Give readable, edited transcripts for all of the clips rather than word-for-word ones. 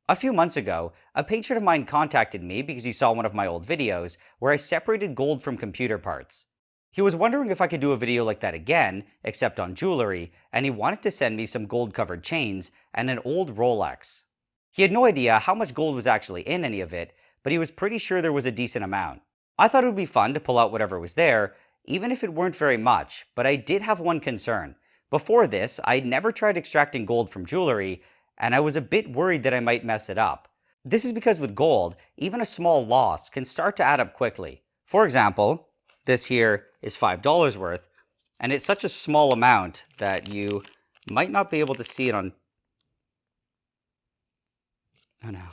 A few months ago, a patron of mine contacted me because he saw one of my old videos where I separated gold from computer parts. He was wondering if I could do a video like that again, except on jewelry, and he wanted to send me some gold covered chains and an old Rolex. He had no idea how much gold was actually in any of it, but he was pretty sure there was a decent amount. I thought it would be fun to pull out whatever was there, even if it weren't very much, but I did have one concern. Before this, I'd never tried extracting gold from jewelry, and I was a bit worried that I might mess it up. This is because with gold, even a small loss can start to add up quickly. For example, this here is $5 worth, and it's such a small amount that you might not be able to see it on. Oh no.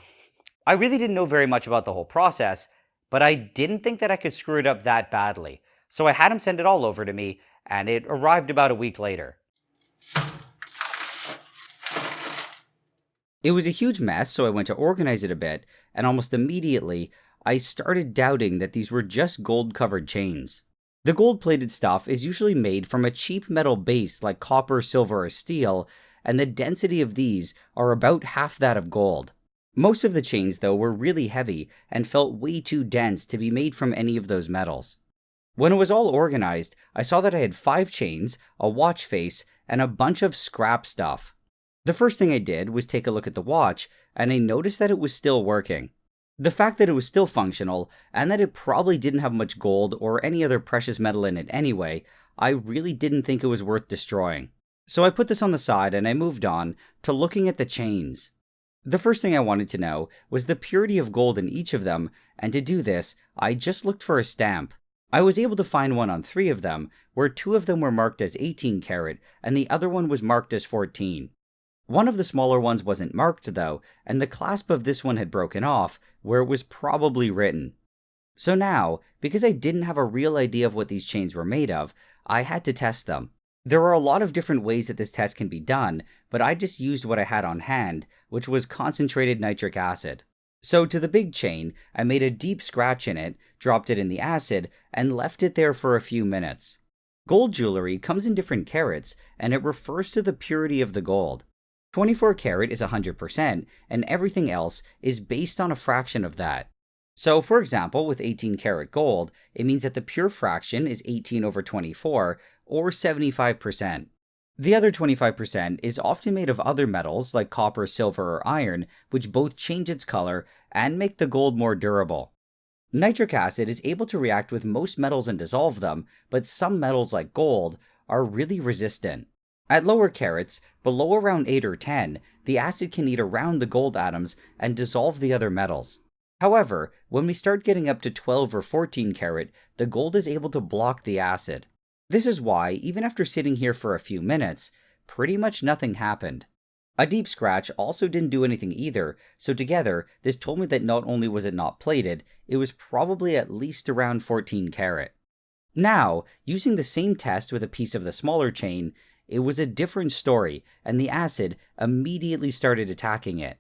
I really didn't know very much about the whole process, but I didn't think that I could screw it up that badly. So I had him send it all over to me, and it arrived about a week later. It was a huge mess, so I went to organize it a bit, and almost immediately, I started doubting that these were just gold-covered chains. The gold-plated stuff is usually made from a cheap metal base like copper, silver, or steel, and the density of these are about half that of gold. Most of the chains, though, were really heavy and felt way too dense to be made from any of those metals. When it was all organized, I saw that I had 5 chains, a watch face, and a bunch of scrap stuff. The first thing I did was take a look at the watch, and I noticed that it was still working. The fact that it was still functional, and that it probably didn't have much gold or any other precious metal in it anyway, I really didn't think it was worth destroying. So I put this on the side and I moved on to looking at the chains. The first thing I wanted to know was the purity of gold in each of them, and to do this, I just looked for a stamp. I was able to find one on 3 of them, where 2 of them were marked as 18 karat, and the other one was marked as 14. One of the smaller ones wasn't marked though, and the clasp of this one had broken off, where it was probably written. So now, because I didn't have a real idea of what these chains were made of, I had to test them. There are a lot of different ways that this test can be done, but I just used what I had on hand, which was concentrated nitric acid. So to the big chain, I made a deep scratch in it, dropped it in the acid, and left it there for a few minutes. Gold jewelry comes in different carats, and it refers to the purity of the gold. 24 karat is 100%, and everything else is based on a fraction of that. So, for example, with 18 karat gold, it means that the pure fraction is 18 over 24, or 75%. The other 25% is often made of other metals like copper, silver, or iron, which both change its color and make the gold more durable. Nitric acid is able to react with most metals and dissolve them, but some metals like gold are really resistant. At lower carats, below around 8 or 10, the acid can eat around the gold atoms and dissolve the other metals. However, when we start getting up to 12 or 14 karat, the gold is able to block the acid. This is why, even after sitting here for a few minutes, pretty much nothing happened. A deep scratch also didn't do anything either, so together, this told me that not only was it not plated, it was probably at least around 14 karat. Now, using the same test with a piece of the smaller chain, it was a different story, and the acid immediately started attacking it.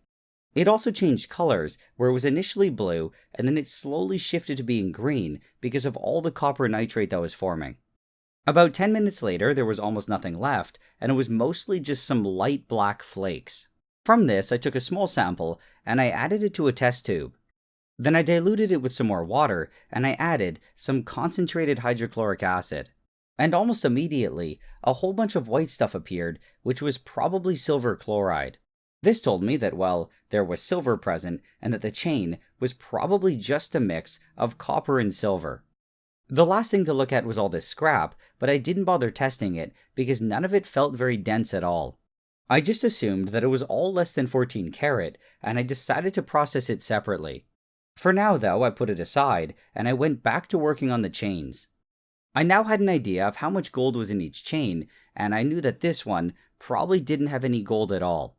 It also changed colors, where it was initially blue, and then it slowly shifted to being green because of all the copper nitrate that was forming. About 10 minutes later, there was almost nothing left, and it was mostly just some light black flakes. From this, I took a small sample, and I added it to a test tube. Then I diluted it with some more water, and I added some concentrated hydrochloric acid. And almost immediately, a whole bunch of white stuff appeared, which was probably silver chloride. This told me that, well, there was silver present, and that the chain was probably just a mix of copper and silver. The last thing to look at was all this scrap, but I didn't bother testing it because none of it felt very dense at all. I just assumed that it was all less than 14 karat, and I decided to process it separately. For now, though, I put it aside, and I went back to working on the chains. I now had an idea of how much gold was in each chain, and I knew that this one probably didn't have any gold at all.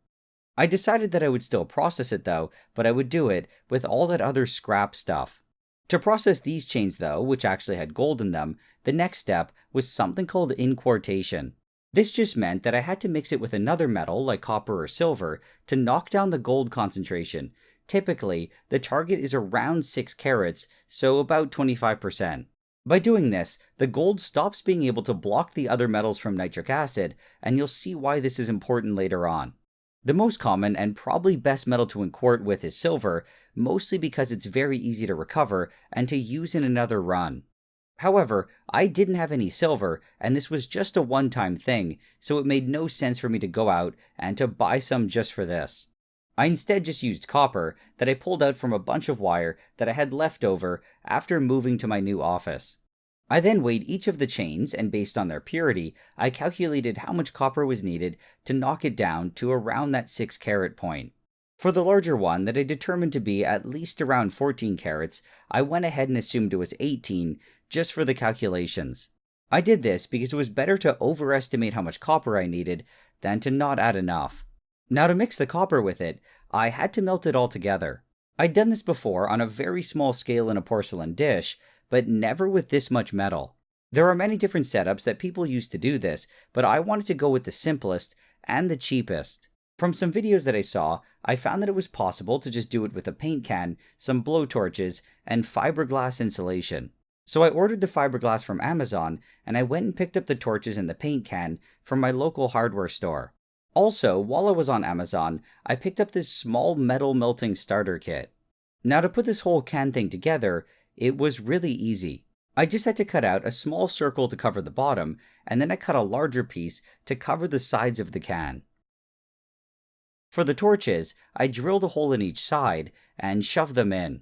I decided that I would still process it though, but I would do it with all that other scrap stuff. To process these chains though, which actually had gold in them, the next step was something called inquartation. This just meant that I had to mix it with another metal like copper or silver to knock down the gold concentration. Typically, the target is around 6 carats, so about 25%. By doing this, the gold stops being able to block the other metals from nitric acid, and you'll see why this is important later on. The most common and probably best metal to inquart with is silver, mostly because it's very easy to recover and to use in another run. However, I didn't have any silver, and this was just a one-time thing, so it made no sense for me to go out and to buy some just for this. I instead just used copper that I pulled out from a bunch of wire that I had left over after moving to my new office. I then weighed each of the chains, and based on their purity, I calculated how much copper was needed to knock it down to around that 6 carat point. For the larger one that I determined to be at least around 14 carats, I went ahead and assumed it was 18 just for the calculations. I did this because it was better to overestimate how much copper I needed than to not add enough. Now to mix the copper with it, I had to melt it all together. I'd done this before on a very small scale in a porcelain dish, but never with this much metal. There are many different setups that people use to do this, but I wanted to go with the simplest and the cheapest. From some videos that I saw, I found that it was possible to just do it with a paint can, some blowtorches, and fiberglass insulation. So I ordered the fiberglass from Amazon, and I went and picked up the torches and the paint can from my local hardware store. Also, while I was on Amazon, I picked up this small metal melting starter kit. Now to put this whole can thing together, it was really easy. I just had to cut out a small circle to cover the bottom, and then I cut a larger piece to cover the sides of the can. For the torches, I drilled a hole in each side and shoved them in.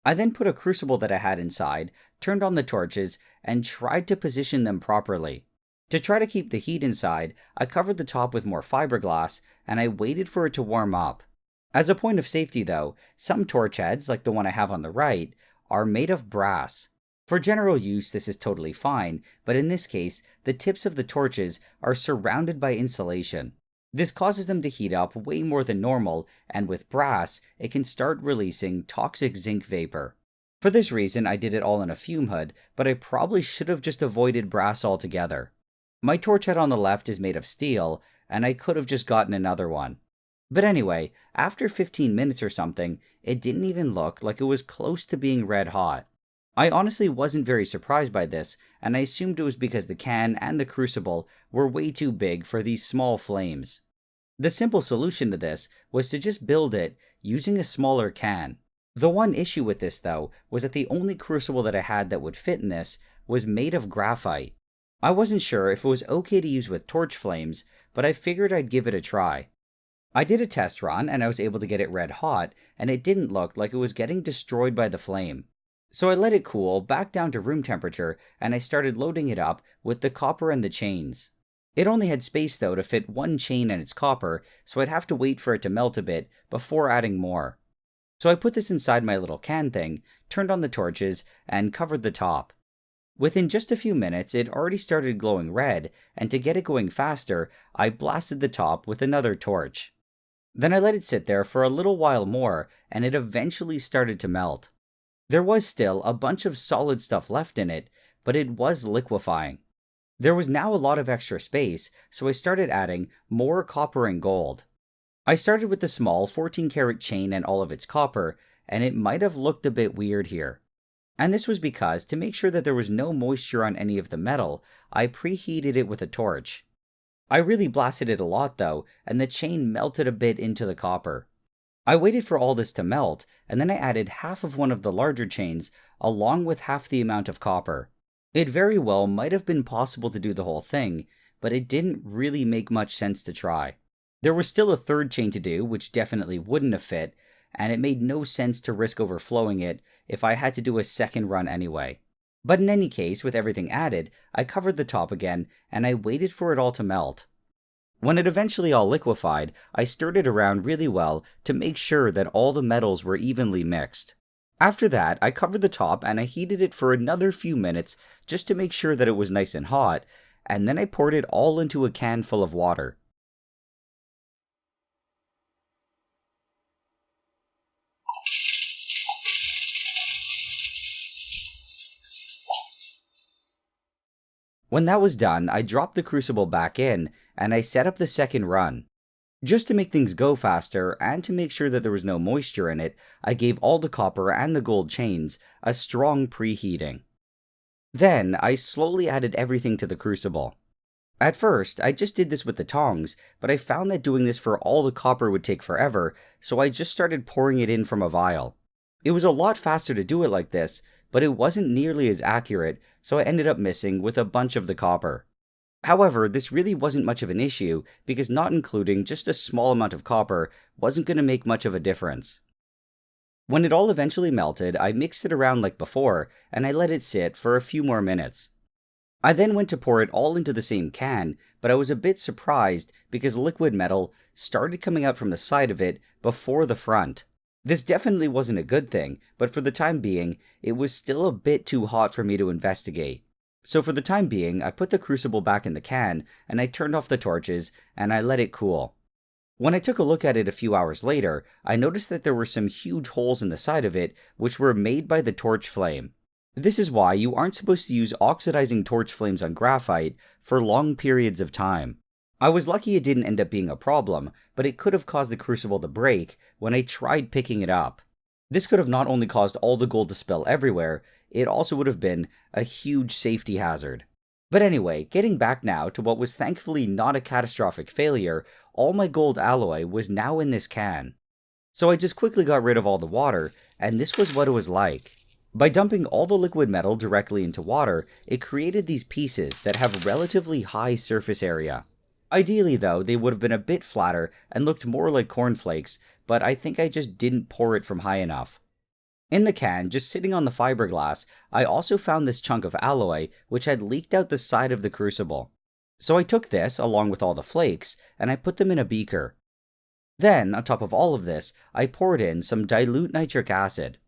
I then put a crucible that I had inside, turned on the torches, and tried to position them properly. To try to keep the heat inside, I covered the top with more fiberglass, and I waited for it to warm up. As a point of safety though, some torch heads, like the one I have on the right, are made of brass. For general use, this is totally fine, but in this case, the tips of the torches are surrounded by insulation. This causes them to heat up way more than normal, and with brass, it can start releasing toxic zinc vapor. For this reason, I did it all in a fume hood, but I probably should have just avoided brass altogether. My torch head on the left is made of steel, and I could have just gotten another one. But anyway, after 15 minutes or something, it didn't even look like it was close to being red hot. I honestly wasn't very surprised by this, and I assumed it was because the can and the crucible were way too big for these small flames. The simple solution to this was to just build it using a smaller can. The one issue with this though was that the only crucible that I had that would fit in this was made of graphite. I wasn't sure if it was okay to use with torch flames, but I figured I'd give it a try. I did a test run and I was able to get it red hot, and it didn't look like it was getting destroyed by the flame. So I let it cool back down to room temperature, and I started loading it up with the copper and the chains. It only had space though to fit one chain and its copper, so I'd have to wait for it to melt a bit before adding more. So I put this inside my little can thing, turned on the torches, and covered the top. Within just a few minutes, it already started glowing red, and to get it going faster, I blasted the top with another torch. Then I let it sit there for a little while more, and it eventually started to melt. There was still a bunch of solid stuff left in it, but it was liquefying. There was now a lot of extra space, so I started adding more copper and gold. I started with the small 14 karat chain and all of its copper, and it might have looked a bit weird here. And this was because, to make sure that there was no moisture on any of the metal, I preheated it with a torch. I really blasted it a lot though, and the chain melted a bit into the copper. I waited for all this to melt, and then I added half of one of the larger chains along with half the amount of copper. It very well might have been possible to do the whole thing, but it didn't really make much sense to try. There was still a third chain to do, which definitely wouldn't have fit, and it made no sense to risk overflowing it if I had to do a second run anyway. But in any case, with everything added, I covered the top again, and I waited for it all to melt. When it eventually all liquefied, I stirred it around really well to make sure that all the metals were evenly mixed. After that, I covered the top and I heated it for another few minutes just to make sure that it was nice and hot, and then I poured it all into a can full of water. When that was done, I dropped the crucible back in, and I set up the second run. Just to make things go faster, and to make sure that there was no moisture in it, I gave all the copper and the gold chains a strong preheating. Then, I slowly added everything to the crucible. At first, I just did this with the tongs, but I found that doing this for all the copper would take forever, so I just started pouring it in from a vial. It was a lot faster to do it like this, but it wasn't nearly as accurate, so I ended up missing with a bunch of the copper. However, this really wasn't much of an issue because not including just a small amount of copper wasn't going to make much of a difference. When it all eventually melted, I mixed it around like before, and I let it sit for a few more minutes. I then went to pour it all into the same can, but I was a bit surprised because liquid metal started coming out from the side of it before the front. This definitely wasn't a good thing, but for the time being, it was still a bit too hot for me to investigate. So for the time being, I put the crucible back in the can, and I turned off the torches, and I let it cool. When I took a look at it a few hours later, I noticed that there were some huge holes in the side of it, which were made by the torch flame. This is why you aren't supposed to use oxidizing torch flames on graphite for long periods of time. I was lucky it didn't end up being a problem, but it could have caused the crucible to break when I tried picking it up. This could have not only caused all the gold to spill everywhere, it also would have been a huge safety hazard. But anyway, getting back now to what was thankfully not a catastrophic failure, all my gold alloy was now in this can. So I just quickly got rid of all the water, and this was what it was like. By dumping all the liquid metal directly into water, it created these pieces that have relatively high surface area. Ideally though, they would have been a bit flatter and looked more like cornflakes, but I think I just didn't pour it from high enough. In the can, just sitting on the fiberglass, I also found this chunk of alloy which had leaked out the side of the crucible. So I took this, along with all the flakes, and I put them in a beaker. Then, on top of all of this, I poured in some dilute nitric acid.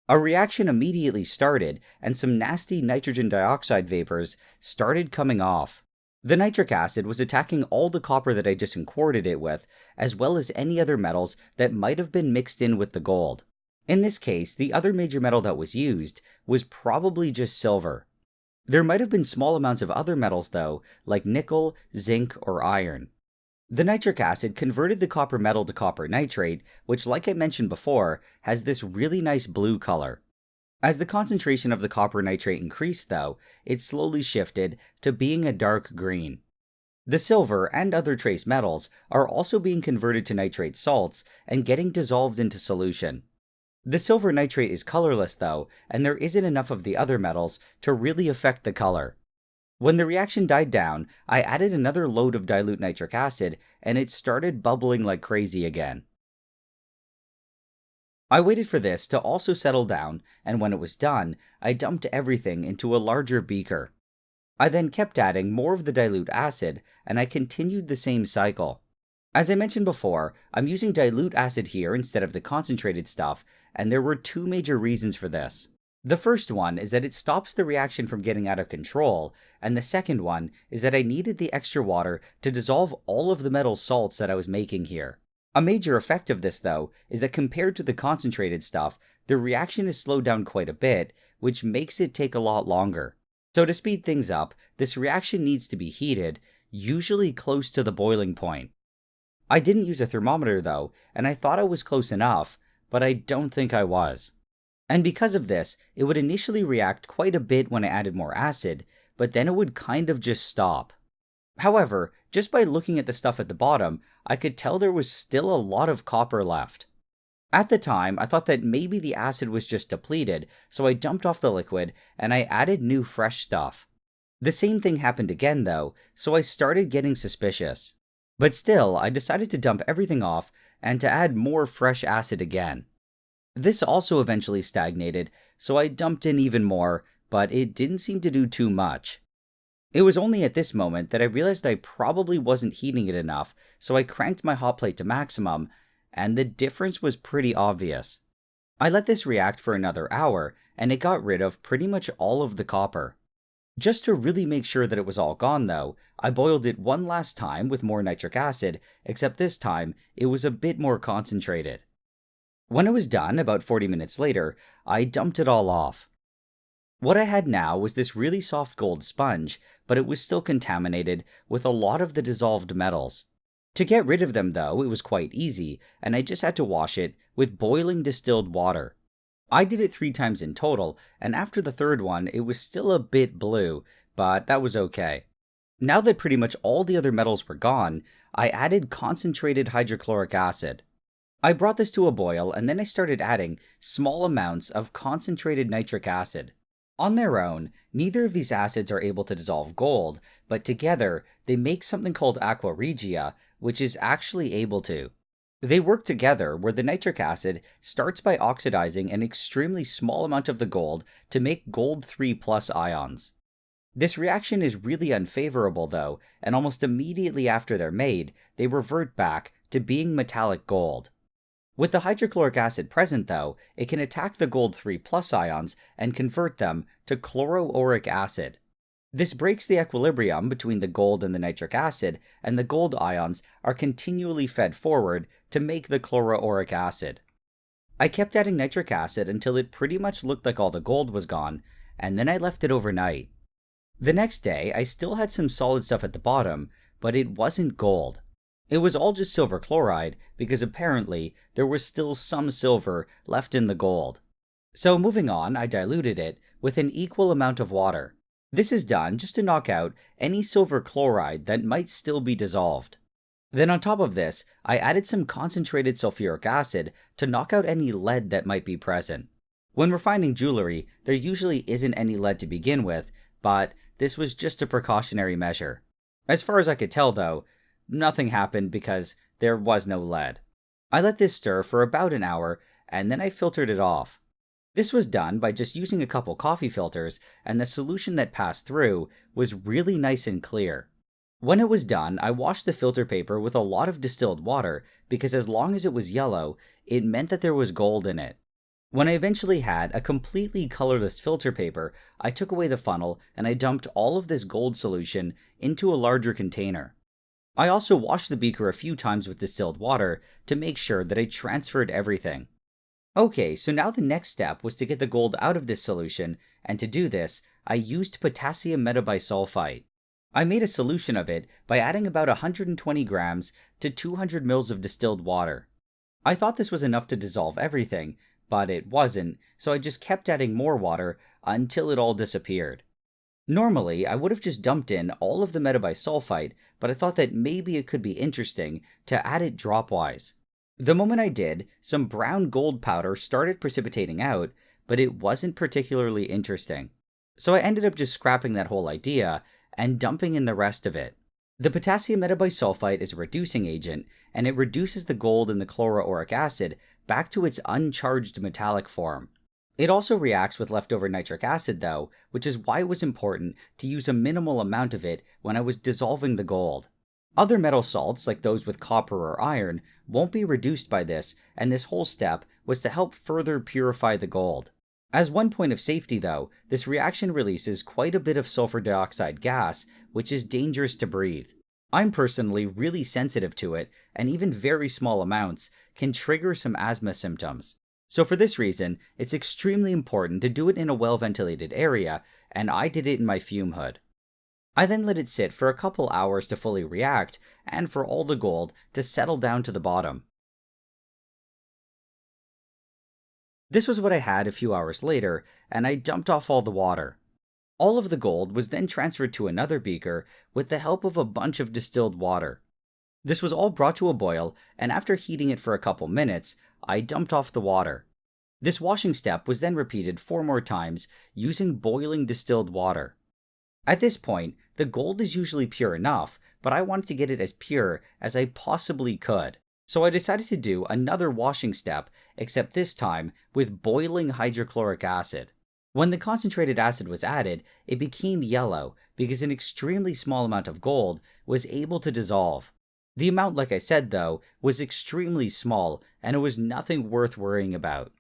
A reaction immediately started, and some nasty nitrogen dioxide vapors started coming off. The nitric acid was attacking all the copper that I just inquarted it with, as well as any other metals that might have been mixed in with the gold. In this case, the other major metal that was used was probably just silver. There might have been small amounts of other metals though, like nickel, zinc, or iron. The nitric acid converted the copper metal to copper nitrate, which, like I mentioned before, has this really nice blue color. As the concentration of the copper nitrate increased though, it slowly shifted to being a dark green. The silver and other trace metals are also being converted to nitrate salts and getting dissolved into solution. The silver nitrate is colorless though, and there isn't enough of the other metals to really affect the color. When the reaction died down, I added another load of dilute nitric acid, and it started bubbling like crazy again. I waited for this to also settle down, and when it was done, I dumped everything into a larger beaker. I then kept adding more of the dilute acid, and I continued the same cycle. As I mentioned before, I'm using dilute acid here instead of the concentrated stuff, and there were two major reasons for this. The first one is that it stops the reaction from getting out of control, and the second one is that I needed the extra water to dissolve all of the metal salts that I was making here. A major effect of this, though, is that compared to the concentrated stuff, the reaction is slowed down quite a bit, which makes it take a lot longer. So to speed things up, this reaction needs to be heated, usually close to the boiling point. I didn't use a thermometer though, and I thought I was close enough, but I don't think I was. And because of this, it would initially react quite a bit when I added more acid, but then it would kind of just stop. However, just by looking at the stuff at the bottom, I could tell there was still a lot of copper left. At the time, I thought that maybe the acid was just depleted, so I dumped off the liquid and I added new fresh stuff. The same thing happened again though, so I started getting suspicious. But still, I decided to dump everything off and to add more fresh acid again. This also eventually stagnated, so I dumped in even more, but it didn't seem to do too much. It was only at this moment that I realized I probably wasn't heating it enough, so I cranked my hot plate to maximum, and the difference was pretty obvious. I let this react for another hour, and it got rid of pretty much all of the copper. Just to really make sure that it was all gone though, I boiled it one last time with more nitric acid, except this time it was a bit more concentrated. When it was done, about 40 minutes later, I dumped it all off. What I had now was this really soft gold sponge, but it was still contaminated with a lot of the dissolved metals. To get rid of them though, it was quite easy, and I just had to wash it with boiling distilled water. I did it 3 times in total, and after the third one, it was still a bit blue, but that was okay. Now that pretty much all the other metals were gone, I added concentrated hydrochloric acid. I brought this to a boil and then I started adding small amounts of concentrated nitric acid. On their own, neither of these acids are able to dissolve gold, but together they make something called aqua regia, which is actually able to. They work together where the nitric acid starts by oxidizing an extremely small amount of the gold to make gold 3 plus ions. This reaction is really unfavorable though, and almost immediately after they're made, they revert back to being metallic gold. With the hydrochloric acid present though, it can attack the gold 3 plus ions and convert them to chloroauric acid. This breaks the equilibrium between the gold and the nitric acid, and the gold ions are continually fed forward to make the chloroauric acid. I kept adding nitric acid until it pretty much looked like all the gold was gone, and then I left it overnight. The next day, I still had some solid stuff at the bottom, but it wasn't gold. It was all just silver chloride, because apparently there was still some silver left in the gold. So moving on, I diluted it with an equal amount of water. This is done just to knock out any silver chloride that might still be dissolved. Then on top of this, I added some concentrated sulfuric acid to knock out any lead that might be present. When refining jewelry, there usually isn't any lead to begin with, but this was just a precautionary measure. As far as I could tell though, nothing happened because there was no lead. I let this stir for about an hour, and then I filtered it off. This was done by just using a couple coffee filters, and the solution that passed through was really nice and clear. When it was done, I washed the filter paper with a lot of distilled water because as long as it was yellow, it meant that there was gold in it. When I eventually had a completely colorless filter paper, I took away the funnel and I dumped all of this gold solution into a larger container. I also washed the beaker a few times with distilled water to make sure that I transferred everything. Okay, so now the next step was to get the gold out of this solution, and to do this, I used potassium metabisulfite. I made a solution of it by adding about 120 grams to 200 mils of distilled water. I thought this was enough to dissolve everything, but it wasn't, so I just kept adding more water until it all disappeared. Normally, I would have just dumped in all of the metabisulfite, but I thought that maybe it could be interesting to add it dropwise. The moment I did, some brown gold powder started precipitating out, but it wasn't particularly interesting. So I ended up just scrapping that whole idea and dumping in the rest of it. The potassium metabisulfite is a reducing agent, and it reduces the gold in the chloroauric acid back to its uncharged metallic form. It also reacts with leftover nitric acid though, which is why it was important to use a minimal amount of it when I was dissolving the gold. Other metal salts, like those with copper or iron, won't be reduced by this, and this whole step was to help further purify the gold. As one point of safety though, this reaction releases quite a bit of sulfur dioxide gas, which is dangerous to breathe. I'm personally really sensitive to it, and even very small amounts can trigger some asthma symptoms. So for this reason, it's extremely important to do it in a well-ventilated area, and I did it in my fume hood. I then let it sit for a couple hours to fully react, and for all the gold to settle down to the bottom. This was what I had a few hours later, and I dumped off all the water. All of the gold was then transferred to another beaker with the help of a bunch of distilled water. This was all brought to a boil, and after heating it for a couple minutes, I dumped off the water. This washing step was then repeated 4 more times using boiling distilled water. At this point, the gold is usually pure enough, but I wanted to get it as pure as I possibly could. So I decided to do another washing step, except this time with boiling hydrochloric acid. When the concentrated acid was added, it became yellow because an extremely small amount of gold was able to dissolve. The amount, like I said though, was extremely small, and it was nothing worth worrying about.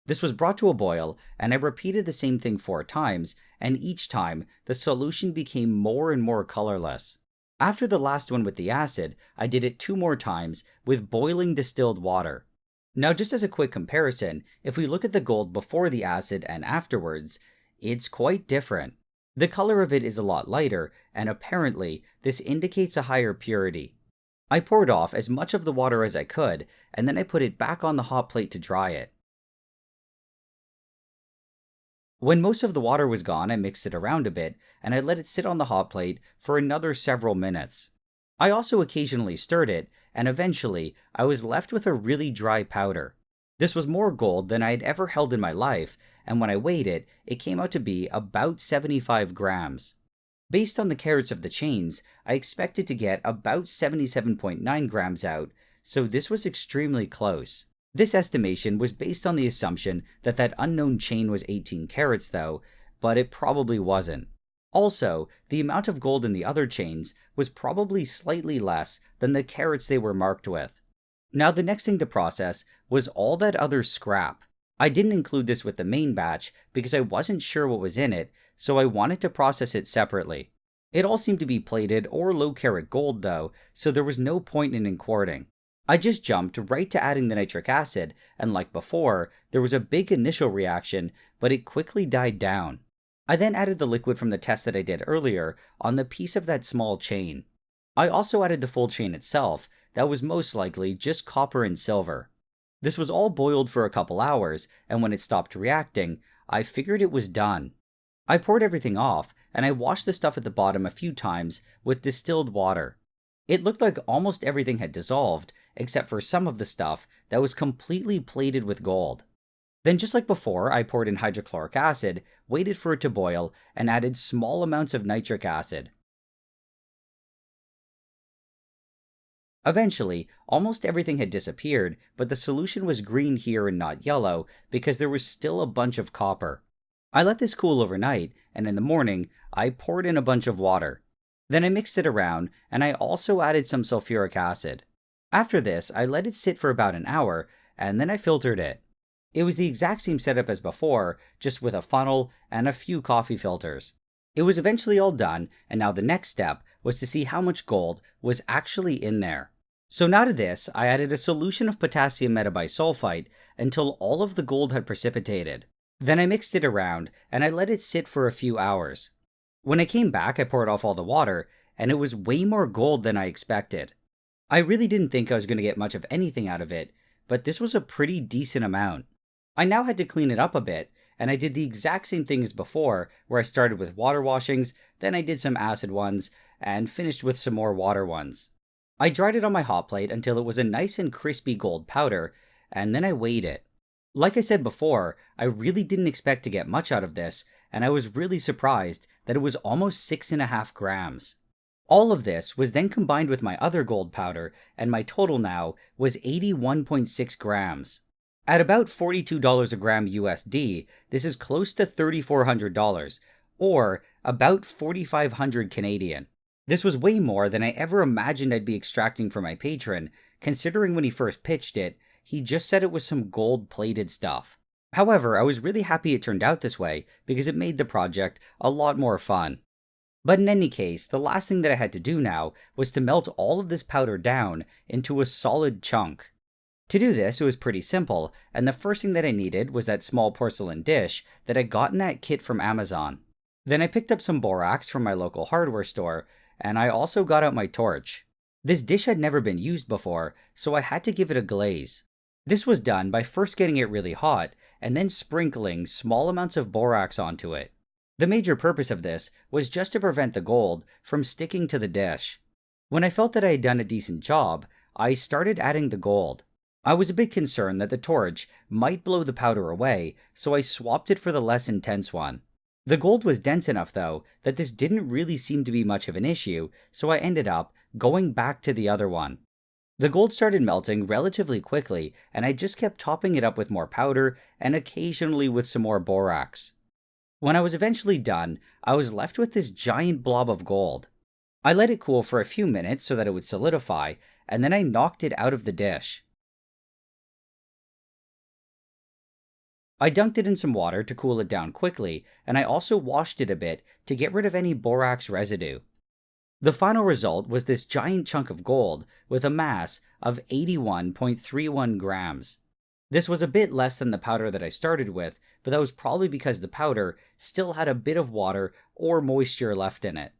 This was brought to a boil, and I repeated the same thing 4 times, and each time, the solution became more and more colorless. After the last one with the acid, I did it 2 more times with boiling distilled water. Now just as a quick comparison, if we look at the gold before the acid and afterwards, it's quite different. The color of it is a lot lighter, and apparently, this indicates a higher purity. I poured off as much of the water as I could, and then I put it back on the hot plate to dry it. When most of the water was gone, I mixed it around a bit, and I let it sit on the hot plate for another several minutes. I also occasionally stirred it, and eventually, I was left with a really dry powder. This was more gold than I had ever held in my life, and when I weighed it, it came out to be about 75 grams. Based on the carats of the chains, I expected to get about 77.9 grams out, so this was extremely close. This estimation was based on the assumption that that unknown chain was 18 carats though, but it probably wasn't. Also, the amount of gold in the other chains was probably slightly less than the carats they were marked with. Now the next thing to process was all that other scrap. I didn't include this with the main batch because I wasn't sure what was in it, so I wanted to process it separately. It all seemed to be plated or low carat gold though, so there was no point in quarting. I just jumped right to adding the nitric acid, and like before, there was a big initial reaction, but it quickly died down. I then added the liquid from the test that I did earlier on the piece of that small chain. I also added the full chain itself, that was most likely just copper and silver. This was all boiled for a couple hours, and when it stopped reacting, I figured it was done. I poured everything off, and I washed the stuff at the bottom a few times with distilled water. It looked like almost everything had dissolved, except for some of the stuff that was completely plated with gold. Then just like before, I poured in hydrochloric acid, waited for it to boil, and added small amounts of nitric acid. Eventually, almost everything had disappeared, but the solution was green here and not yellow because there was still a bunch of copper. I let this cool overnight, and in the morning, I poured in a bunch of water. Then I mixed it around, and I also added some sulfuric acid. After this, I let it sit for about an hour, and then I filtered it. It was the exact same setup as before, just with a funnel and a few coffee filters. It was eventually all done, and now the next step was to see how much gold was actually in there. So now to this, I added a solution of potassium metabisulfite until all of the gold had precipitated. Then I mixed it around, and I let it sit for a few hours. When I came back, I poured off all the water, and it was way more gold than I expected. I really didn't think I was going to get much of anything out of it, but this was a pretty decent amount. I now had to clean it up a bit, and I did the exact same thing as before, where I started with water washings, then I did some acid ones, and finished with some more water ones. I dried it on my hot plate until it was a nice and crispy gold powder, and then I weighed it. Like I said before, I really didn't expect to get much out of this, and I was really surprised that it was almost 6.5 grams. All of this was then combined with my other gold powder, and my total now was 81.6 grams. At about $42 a gram USD, this is close to $3,400, or about 4,500 Canadian. This was way more than I ever imagined I'd be extracting from my patron, considering when he first pitched it, he just said it was some gold-plated stuff. However, I was really happy it turned out this way because it made the project a lot more fun. But in any case, the last thing that I had to do now was to melt all of this powder down into a solid chunk. To do this, it was pretty simple, and the first thing that I needed was that small porcelain dish that I got in that kit from Amazon. Then I picked up some borax from my local hardware store, and I also got out my torch. This dish had never been used before, so I had to give it a glaze. This was done by first getting it really hot, and then sprinkling small amounts of borax onto it. The major purpose of this was just to prevent the gold from sticking to the dish. When I felt that I had done a decent job, I started adding the gold. I was a bit concerned that the torch might blow the powder away, so I swapped it for the less intense one. The gold was dense enough though that this didn't really seem to be much of an issue, so I ended up going back to the other one. The gold started melting relatively quickly, and I just kept topping it up with more powder and occasionally with some more borax. When I was eventually done, I was left with this giant blob of gold. I let it cool for a few minutes so that it would solidify, and then I knocked it out of the dish. I dunked it in some water to cool it down quickly, and I also washed it a bit to get rid of any borax residue. The final result was this giant chunk of gold with a mass of 81.31 grams. This was a bit less than the powder that I started with, but that was probably because the powder still had a bit of water or moisture left in it.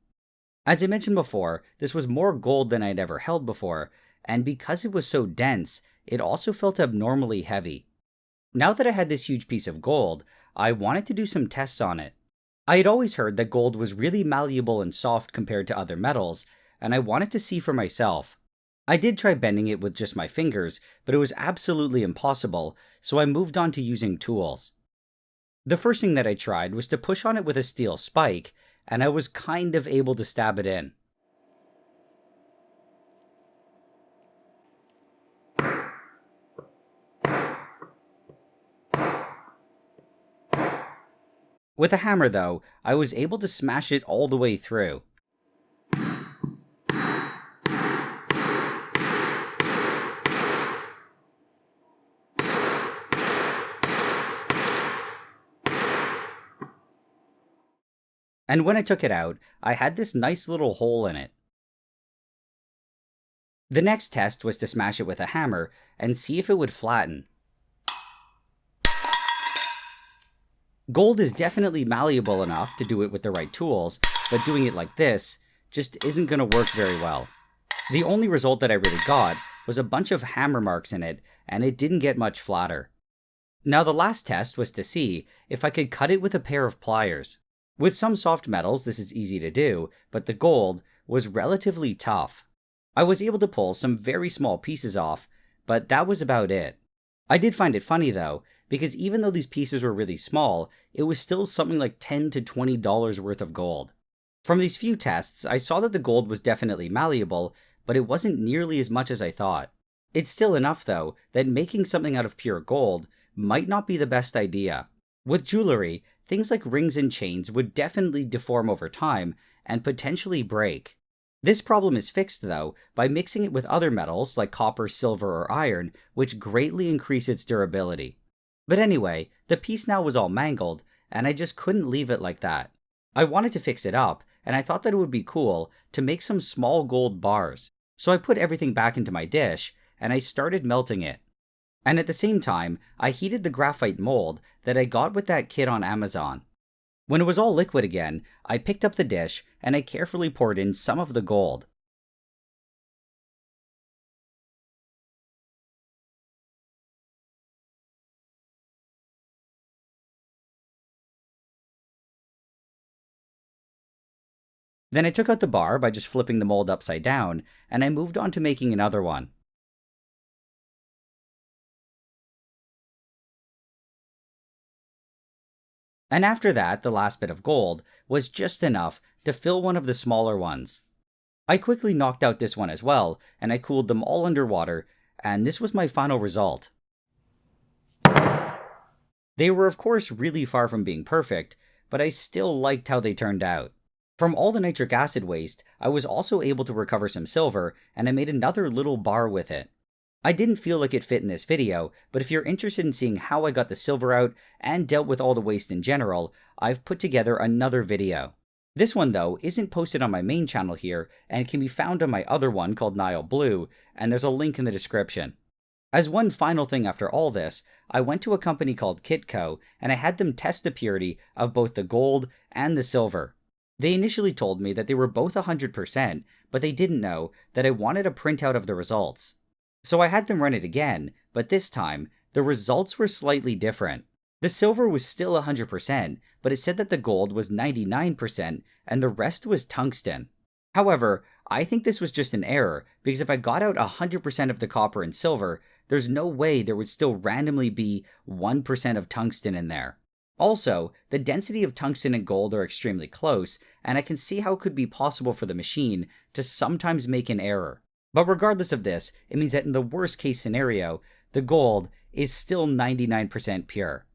As I mentioned before, this was more gold than I'd ever held before, and because it was so dense, it also felt abnormally heavy. Now that I had this huge piece of gold, I wanted to do some tests on it. I had always heard that gold was really malleable and soft compared to other metals, and I wanted to see for myself. I did try bending it with just my fingers, but it was absolutely impossible, so I moved on to using tools. The first thing that I tried was to push on it with a steel spike, and I was kind of able to stab it in. With a hammer, though, I was able to smash it all the way through. And when I took it out, I had this nice little hole in it. The next test was to smash it with a hammer and see if it would flatten. Gold is definitely malleable enough to do it with the right tools, but doing it like this just isn't going to work very well. The only result that I really got was a bunch of hammer marks in it, and it didn't get much flatter. Now the last test was to see if I could cut it with a pair of pliers. With some soft metals this is easy to do, but the gold was relatively tough. I was able to pull some very small pieces off, but that was about it. I did find it funny though, because even though these pieces were really small, it was still something like $10 to $20 worth of gold. From these few tests, I saw that the gold was definitely malleable, but it wasn't nearly as much as I thought. It's still enough though, that making something out of pure gold might not be the best idea. With jewelry, things like rings and chains would definitely deform over time and potentially break. This problem is fixed though by mixing it with other metals like copper, silver, or iron, which greatly increase its durability. But anyway, the piece now was all mangled, and I just couldn't leave it like that. I wanted to fix it up, and I thought that it would be cool to make some small gold bars. So I put everything back into my dish, and I started melting it. And at the same time, I heated the graphite mold that I got with that kit on Amazon. When it was all liquid again, I picked up the dish and I carefully poured in some of the gold. Then I took out the bar by just flipping the mold upside down, and I moved on to making another one. And after that, the last bit of gold was just enough to fill one of the smaller ones. I quickly knocked out this one as well, and I cooled them all underwater, and this was my final result. They were of course really far from being perfect, but I still liked how they turned out. From all the nitric acid waste, I was also able to recover some silver, and I made another little bar with it. I didn't feel like it fit in this video, but if you're interested in seeing how I got the silver out and dealt with all the waste in general, I've put together another video. This one though isn't posted on my main channel here, and can be found on my other one called Nile Blue, and there's a link in the description. As one final thing after all this, I went to a company called Kitco, and I had them test the purity of both the gold and the silver. They initially told me that they were both 100%, but they didn't know that I wanted a printout of the results. So I had them run it again, but this time, the results were slightly different. The silver was still 100%, but it said that the gold was 99% and the rest was tungsten. However, I think this was just an error, because if I got out 100% of the copper and silver, there's no way there would still randomly be 1% of tungsten in there. Also, the density of tungsten and gold are extremely close, and I can see how it could be possible for the machine to sometimes make an error. But regardless of this, it means that in the worst case scenario, the gold is still 99% pure.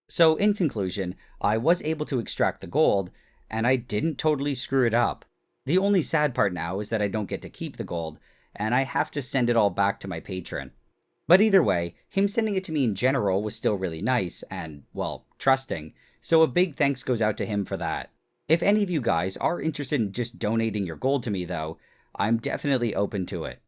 So in conclusion, I was able to extract the gold, and I didn't totally screw it up. The only sad part now is that I don't get to keep the gold, and I have to send it all back to my patron. But either way, him sending it to me in general was still really nice and, well, trusting, so a big thanks goes out to him for that. If any of you guys are interested in just donating your gold to me though, I'm definitely open to it.